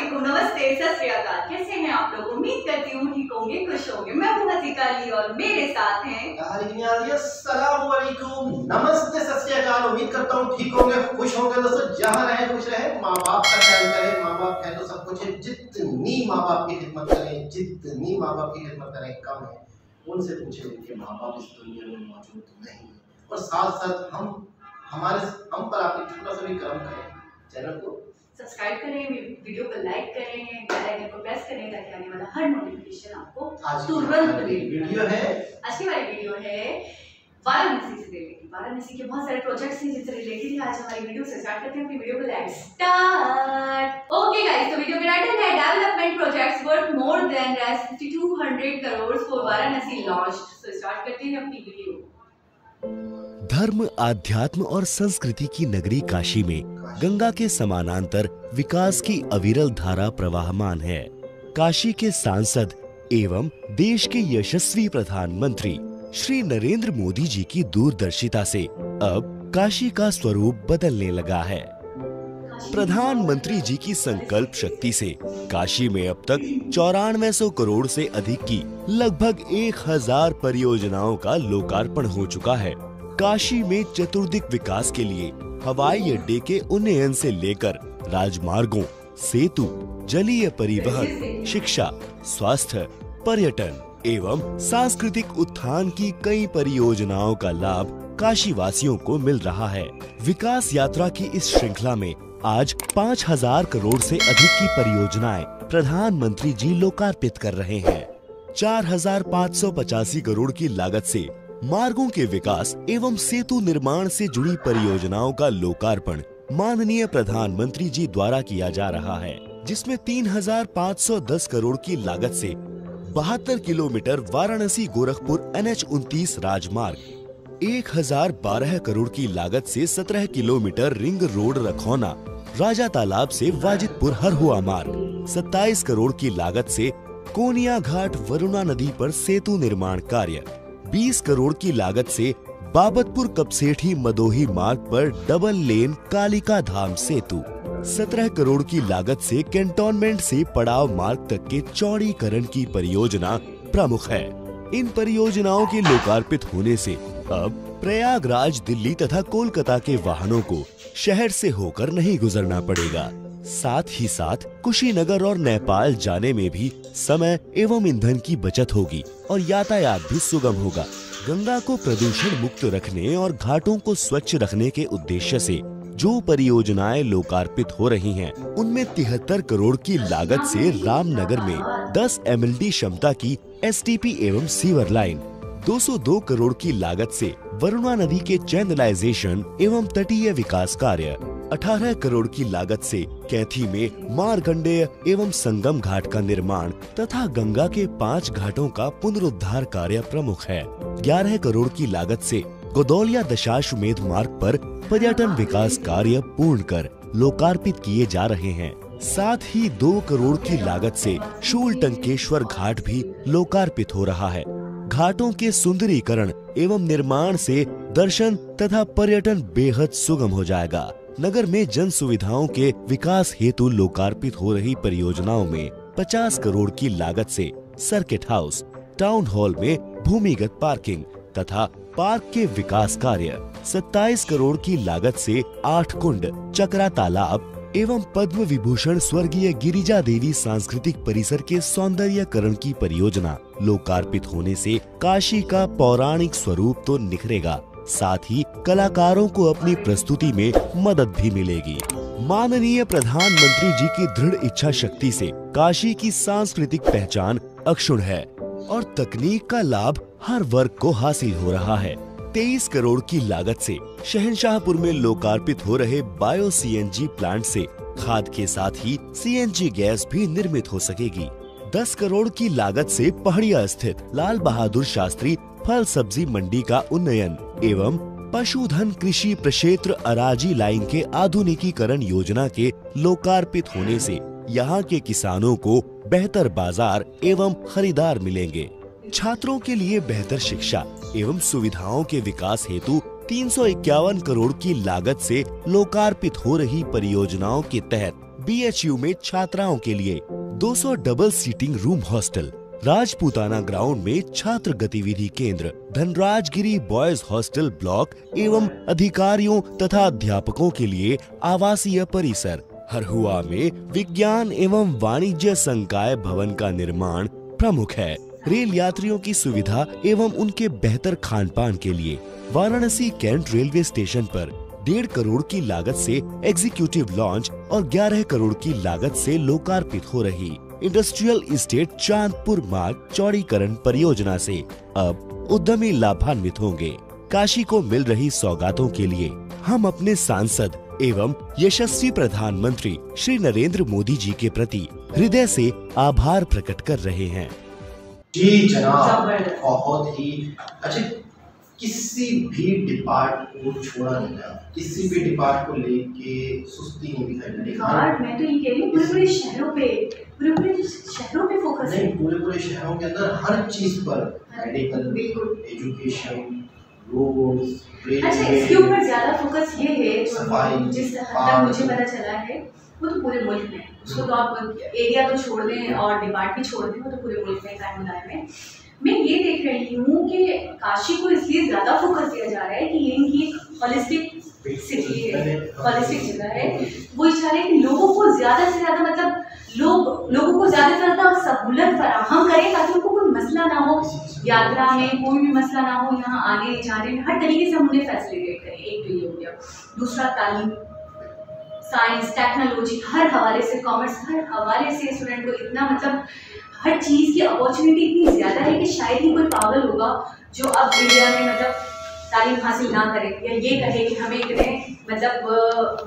वालेकुम, नमस्ते, सत श्री अकाल। कैसे हैं आप लोग? उम्मीद करती हूँ ठीक होंगे, खुश होंगे। मैं हूँ हसीका अली और मेरे साथ हैं अस्सलाम वालेकुम, नमस्ते, सत श्री अकाल। उम्मीद करता हूँ ठीक होंगे, खुश होंगे। दोस्तों, जहाँ रहे खुश रहे, माँ बाप का ख्याल करें। माँ बाप है तो सब कुछ है। जितनी माँ बाप की खिदमत करें, जितनी माँ बाप की खिदमत करें कम है। उनसे पूछे उनके माँ बाप इस दुनिया में मौजूद नहीं है। और साथ साथ हम पर आपने छोटा सा भी कर्म करें। चैनल को सब्सक्राइब करें, वीडियो को लाइक करें, बेल आइकन को प्रेस करें ताकि आने वाला हर नोटिफिकेशन आपको तुरंत मिले। वीडियो है आज की वाली वीडियो है वाराणसी से रिलेटेड। वाराणसी के बहुत सारे प्रोजेक्ट्स हैं जिनसे रिलेटेड है। आज हमारी वीडियो से स्टार्ट करते हैं अपनी वीडियो को। Let's start. ओके गाइस, तो वीडियो के टाइटल है development projects worth more than 5200 crore for Varanasi launched. So start करते हैं अपनी वीडियो। धर्म, आध्यात्म और संस्कृति की नगरी काशी में गंगा के समानांतर विकास की अविरल धारा प्रवाहमान है। काशी के सांसद एवं देश के यशस्वी प्रधानमंत्री श्री नरेंद्र मोदी जी की दूरदर्शिता से अब काशी का स्वरूप बदलने लगा है। प्रधानमंत्री जी की संकल्प शक्ति से काशी में अब तक 9400 करोड़ से अधिक की लगभग 1000 परियोजनाओं का लोकार्पण हो चुका है। काशी में चतुर्दिक विकास के लिए हवाई अड्डे के उन्नयन से लेकर राजमार्गों, सेतु, जलीय परिवहन, शिक्षा, स्वास्थ्य, पर्यटन एवं सांस्कृतिक उत्थान की कई परियोजनाओं का लाभ काशी वासियों को मिल रहा है। विकास यात्रा की इस श्रृंखला में आज 5000 करोड़ से अधिक की परियोजनाएं प्रधानमंत्री जी लोकार्पित कर रहे हैं। 4585 करोड़ की लागत से मार्गों के विकास एवं सेतु निर्माण से जुड़ी परियोजनाओं का लोकार्पण माननीय प्रधानमंत्री जी द्वारा किया जा रहा है, जिसमें 3510 करोड़ की लागत से 72 किलोमीटर वाराणसी गोरखपुर NH-29 राजमार्ग, 1012 करोड़ की लागत से 17 किलोमीटर रिंग रोड रखौना, राजा तालाब से वाजिदपुर हरहुआ मार्ग, 27 करोड़ की लागत से कोनिया घाट वरुणा नदी पर सेतु निर्माण कार्य, 20 करोड़ की लागत से बाबतपुर कपसेठी मदोही मार्ग पर डबल लेन कालिका धाम सेतु, 17 करोड़ की लागत से कैंटोनमेंट से पड़ाव मार्ग तक के चौड़ीकरण की परियोजना प्रमुख है। इन परियोजनाओं के लोकार्पित होने से अब प्रयागराज, दिल्ली तथा कोलकाता के वाहनों को शहर से होकर नहीं गुजरना पड़ेगा। साथ ही साथ कुशीनगर और नेपाल जाने में भी समय एवं ईंधन की बचत होगी और यातायात भी सुगम होगा। गंगा को प्रदूषण मुक्त रखने और घाटों को स्वच्छ रखने के उद्देश्य से जो परियोजनाएं लोकार्पित हो रही हैं, उनमें 73 करोड़ की लागत से रामनगर में 10 MLD क्षमता की STP एवं सीवर लाइन, 202 करोड़ की लागत से वरुणा नदी के चैनलाइजेशन एवं तटीय विकास कार्य, 18 करोड़ की लागत से कैथी में मार्कंडेय एवं संगम घाट का निर्माण तथा गंगा के 5 घाटों का पुनरुद्धार कार्य प्रमुख है। 11 करोड़ की लागत से गोदौलिया दशाश्वमेध मार्ग पर पर्यटन विकास कार्य पूर्ण कर लोकार्पित किए जा रहे हैं। साथ ही 2 करोड़ की लागत से शूलटंकेश्वर घाट भी लोकार्पित हो रहा है। घाटों के सुंदरीकरण एवं निर्माण से दर्शन तथा पर्यटन बेहद सुगम हो जाएगा। नगर में जन सुविधाओं के विकास हेतु लोकार्पित हो रही परियोजनाओं में 50 करोड़ की लागत से सर्किट हाउस, टाउन हॉल में भूमिगत पार्किंग तथा पार्क के विकास कार्य, 27 करोड़ की लागत से 8 कुंड, चक्रा तालाब एवं पद्म विभूषण स्वर्गीय गिरिजा देवी सांस्कृतिक परिसर के सौंदर्यकरण की परियोजना लोकार्पित होने से काशी का पौराणिक स्वरूप तो निखरेगा, साथ ही कलाकारों को अपनी प्रस्तुति में मदद भी मिलेगी। माननीय प्रधानमंत्री जी की दृढ़ इच्छा शक्ति से काशी की सांस्कृतिक पहचान अक्षुण्ण है और तकनीक का लाभ हर वर्ग को हासिल हो रहा है। 23 करोड़ की लागत से शहंशाहपुर में लोकार्पित हो रहे बायो CNG प्लांट से खाद के साथ ही CNG गैस भी निर्मित हो सकेगी। 10 करोड़ की लागत से पहाड़िया स्थित लाल बहादुर शास्त्री फल सब्जी मंडी का उन्नयन एवं पशुधन कृषि प्रक्षेत्र अराजी लाइन के आधुनिकीकरण योजना के लोकार्पित होने से यहाँ के किसानों को बेहतर बाजार एवं खरीदार मिलेंगे। छात्रों के लिए बेहतर शिक्षा एवं सुविधाओं के विकास हेतु 351 करोड़ की लागत से लोकार्पित हो रही परियोजनाओं के तहत BHU में छात्राओं के लिए 200 double seating room hostel, Rajputana ground में छात्र गतिविधि केंद्र, धनराजगिरी बॉयज हॉस्टल ब्लॉक एवं अधिकारियों तथा अध्यापकों के लिए आवासीय परिसर, हरहुआ में विज्ञान एवं वाणिज्य संकाय भवन का निर्माण प्रमुख है। रेल यात्रियों की सुविधा एवं उनके बेहतर खान पान के लिए वाराणसी कैंट रेलवे स्टेशन पर 1.5 करोड़ की लागत से एग्जीक्यूटिव लॉन्च और 11 करोड़ की लागत से लोकार्पित हो रही इंडस्ट्रियल इस्टेट चांदपुर मार्ग चौड़ीकरण परियोजना से अब उद्यमी लाभान्वित होंगे। काशी को मिल रही सौगातों के लिए हम अपने सांसद एवं यशस्वी प्रधानमंत्री श्री नरेंद्र मोदी जी के प्रति हृदय से आभार प्रकट कर रहे हैं। जी जनाब, बहुत ही अच्छा। किसी भी डिपार्ट को छोड़ा नहीं गया, किसी भी डिपार्ट को लेके सुस्ती नहीं दिखाई दी। मैं तो ये कह रही हूँ पूरे शहरों पे फोकस है। नहीं, पूरे शहरों के अंदर हर चीज पर, मेडिकल, एजुकेशन, रोड्स, अच्छा, इसके ऊपर ज्यादा फोकस ये है सफाई, जिस हद तक मुझे पता चला है वो तो पूरे मुल्क में, उसको तो आप एरिया तो छोड़ दें और डिपार्ट भी छोड़ दें, वो तो पूरे मुल्क में समुदाय में। मैं ये देख रही हूँ कि काशी को इसलिए ज्यादा फोकस दिया जा रहा है कि ये इनकी एक होलिस्टिक सिटी है, होलिस्टिक जगह है। वो चाह रहे हैं कि लोगों को ज्यादा से ज्यादा, मतलब लोगों को ज्यादा से ज्यादा सहूलत फराहम करें ताकि उनको कोई मसला ना हो, यात्रा में कोई भी मसला ना हो, यहाँ आने जाने में हर तरीके से हम उन्हें फैसिलिटेट करें। एक तो ये हो गया। दूसरा, तालीम, साइंस, टेक्नोलॉजी, हर हवाले से, कॉमर्स, हर हवाले से स्टूडेंट को इतना, मतलब हर चीज़ की अपॉर्चुनिटी इतनी ज़्यादा है कि शायद ही कोई पागल होगा जो अब इंडिया में मतलब तालीम हासिल ना करे या ये कहे कि हमें इतने मतलब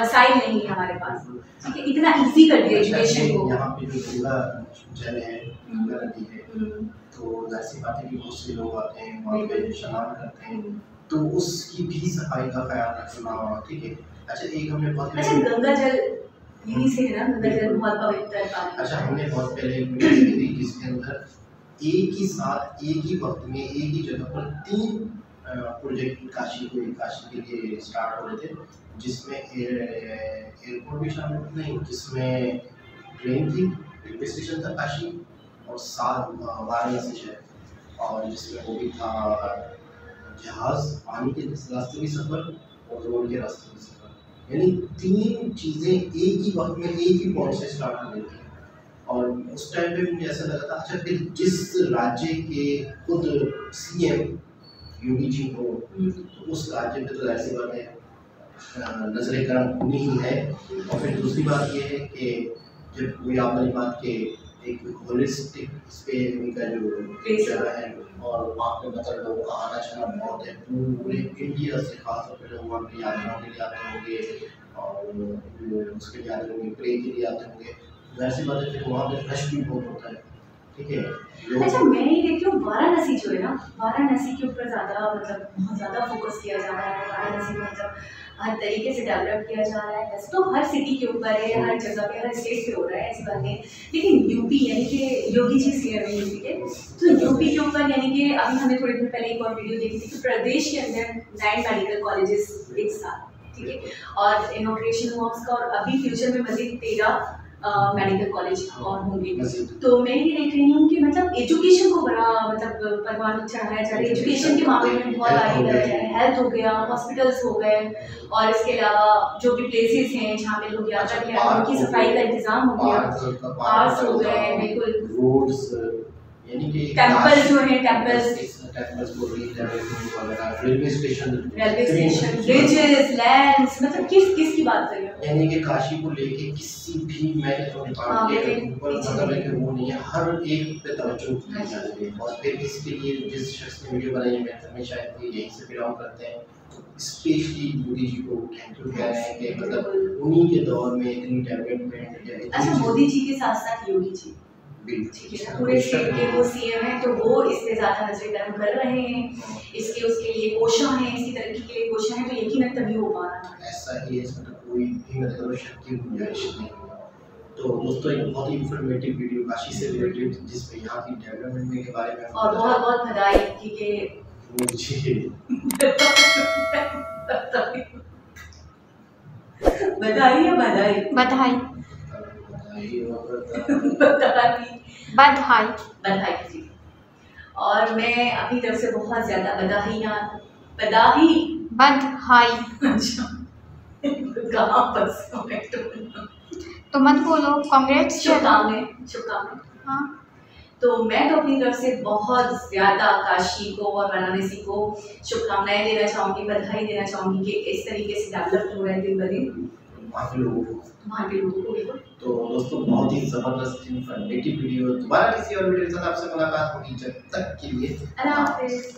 वसाइल नहीं है हमारे पास। ठीक है, इतना इजी कर दिया एजुकेशन को। यहाँ पे जो गंगा जल है, गंगा नदी है, तो जाहिर सी बात है कि बहुत से लोग आते हैं वहाँ पे स्नान करते हैं, तो उसकी भी सफाई का ख्याल रखना होगा। ठीक है। अच्छा, एक हमने बहुत गंगा जल यहीं से है ना, गंगा जल बहुत पवित्र पानी। अच्छा, हमने बहुत पहले एक वीडियो देखी थी जिसके अंदर एक ही साथ एक ही वक्त में एक ही जगह पर 3 प्रोजेक्ट काशी के लिए स्टार्ट हो रहे थे, जिसमें एयरपोर्ट भी शामिल नहीं, जिसमें ट्रेन थी, रेलवे स्टेशन था काशी, और साथ वाराणसी शहर, और जिसमें वो भी था जहाज, पानी के रास्ते भी सफर और रोड के रास्ते भी सफर। यानी 3 चीज़ें एक ही वक्त में एक ही पॉइंट से स्टार्ट हो गई थी। और उस टाइम पे मुझे ऐसा लगा था, अच्छा फिर जिस राज्य के खुद CM योगी जी हो, तो उस राज्य में तो जाहिर सी बात है नजर करम होनी ही है। और फिर दूसरी बात ये है कि जब कोई आप वाली बात के एक होलिस्टिक इस पे उनका जो जगह है, और वहाँ पे मतलब लोगों का आना जाना बहुत है, पूरे इंडिया से खासतौर पर लोग वहाँ पे यात्राओं के लिए आते होंगे और उसके लिए आते होंगे, प्रे के लिए आते होंगे। वैसी बात है, फिर वहाँ पे रश भी बहुत होता है। ठीक है। अच्छा, मैं ये देखती हूँ वाराणसी जो है ना, वाराणसी के ऊपर ज़्यादा, मतलब बहुत ज़्यादा फोकस किया जा रहा है। वाराणसी को मतलब हर तरीके से डेवलप किया जा रहा है। वैसे तो हर सिटी के ऊपर है, हर जगह पे, हर स्टेट पे हो रहा है, ऐसी बात नहीं। लेकिन यूपी यानी कि योगी जी CM है यूपी के, तो यूपी के ऊपर यानी कि अभी हमने थोड़ी देर पहले एक और वीडियो देखी थी कि प्रदेश के अंदर 9 मेडिकल कॉलेजेस एक साथ, ठीक है, और इनॉग्रेशन हुआ उसका, और अभी फ्यूचर में मजीद 13 मेडिकल कॉलेज और होंगे। तो मैं ये देख रही हूँ कि मतलब एजुकेशन को बड़ा मतलब परवान चढ़ाया जा रहा है। एजुकेशन के मामले में बहुत आगे बढ़ा जा रहा है। हेल्थ हो गया, हॉस्पिटल्स हो गए, और इसके अलावा जो भी प्लेसेस हैं जहाँ पे लोग यात्रा किया है उनकी सफाई का इंतजाम हो गया, पार्क्स हो गए, बिल्कुल रोड्स, यानी कि टेम्पल जो है, temples railway station, bridges, lands, मतलब किस की बात कर रहे हो? यानी कि काशी को लेके किसी भी ऊपर मतलब है कि वो नहीं है, हर एक पे तवज्जो दी जा रही है। और फिर इसके लिए जिस शख्स ने वीडियो बनाई है, मैं हमेशा यहीं से बिलोंग करते हैं, स्पेशली मोदी जी को थैंक यू कह रहे हैं कि मतलब उन्हीं के दौर में इतनी डेवलपमेंट। अच्छा, मोदी जी के साथ साथ योगी जी, ठीक है, पूरे स्टेट के वो CM हैं, तो वो इस पे ज़्यादा नजर कर रहे हैं, इसके उसके लिए कोशिश है, इसकी तरक्की के लिए कोशिश है, तो यकीनन तभी हो पा रहा है। ऐसा ही है, इसमें तो कोई भी मतलब शक की गुंजाइश नहीं। तो दोस्तों, एक बहुत ही इंफॉर्मेटिव वीडियो काशी से रिलेटेड, जिसमें यहाँ की डेवलपमेंट के बारे में, और बहुत बहुत बधाई कि बधाई या बधाई बधाई किसी को। और मैं अपनी तरफ से बहुत ज्यादा बधाई। कहाँ पर तो मत बोलो, कांग्रेस। शुभकामनाएं। हाँ, तो मैं तो अपनी तरफ से बहुत ज्यादा काशी को और वाराणसी को शुभकामनाएं देना चाहूंगी, बधाई देना चाहूंगी कि इस तरीके से डेवलप हो रहा है दिन ब दिन वहाँ के लोगों को। बिल्कुल। तो दोस्तों बहुत ही जबरदस्त इन्फॉर्मेटिव वीडियो, दोबारा किसी और वीडियो के साथ आपसे मुलाकात होगी, जब तक के लिए अल्लाह हाफिज़।